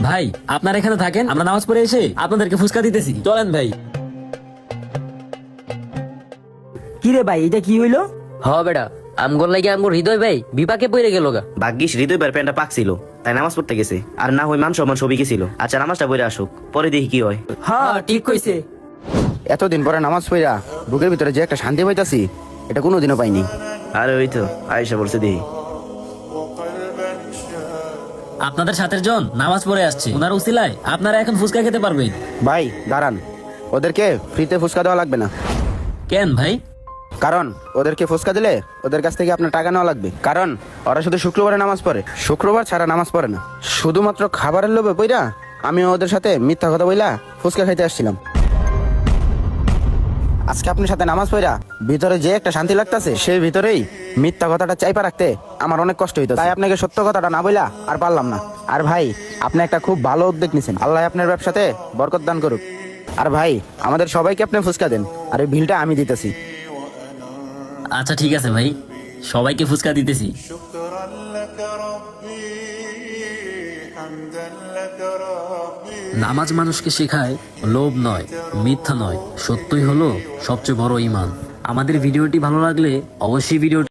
ভাই আপনারা এখানে থাকেন, আমরা নামাজ পড়ে এসে আপনাদেরকে ফুসকা দিতেছি, চলেন ভাই। কি রে ভাই, এটা কি হইলো? হ বেটা, আমগর লাগে আমগর হৃদয় ভাই বিপাকে পড়ে গেল গা। ভাগ্যিস হৃদয় ভাইয়ের প্যান্টটা পাকছিল, তাই নামাজ পড়তে গেছে। আর না হয় মান সম্মান সবই গেছিল। আচ্ছা নামাজটা পড়ে আসুক, পরে দেখি কি হয়। হ্যাঁ ঠিক কইছে। এতদিন পরে নামাজ পড়া বুকের ভিতরে যে একটা শান্তি পাইতাছি, এটা কোনোদিনও পাইনি। আরে ওই তো আয়েশা বলছে দেখি। আপনাদের সাথের জন নামাজ পড়ে আসছে, ওনার উসিলায় আপনারা এখন ফুসকা খেতে পারবেন। ভাই দাঁড়ান, ওদেরকে ফ্রিতে ফুসকা দেওয়া লাগবে না। কেন ভাই? কারণ ওদেরকে ফুসকা দিলে ওদের কাছ থেকে আপনার টাকা নেওয়া লাগবে। কারণ ওরা শুধু শুক্রবারে নামাজ পড়ে, শুক্রবার ছাড়া নামাজ পড়ে না। শুধুমাত্র খাবারের লোভে পইরা আমি ওদের সাথে মিথ্যা কথা বইলা ফুসকা খাইতে আসছিলাম। আজকে আপনার সাথে নামাজ পড়া ভিতরে যে একটা শান্তি লাগতেছে, সেই ভিতরেই মিথ্যা কথাটা চাইপা রাখতে আমার অনেক কষ্ট হইতো। তাই আপনাকে সত্য কথাটা না বইলা আর পারলাম না। আর ভাই, আপনি একটা খুব ভালো উদ্যোগ নিছেন, আল্লাহ আপনার ব্যবসাতে বরকত দান করুক। আর ভাই, আমাদের সবাইকে আপনি ফুসকা দেন, আর এই বিলটা আমি দিতেছি। আচ্ছা ঠিক আছে ভাই, সবাইকে ফুসকা দিতেছি। شكرا لك ربي حمدا لك ربي নামাজ মানুষকে শেখায় লোভ নয়, মিথ্যা নয়, সত্যই হলো সবচেয়ে বড় ঈমান। আমাদের ভিডিওটি ভালো লাগলে অবশ্যই ভিডিও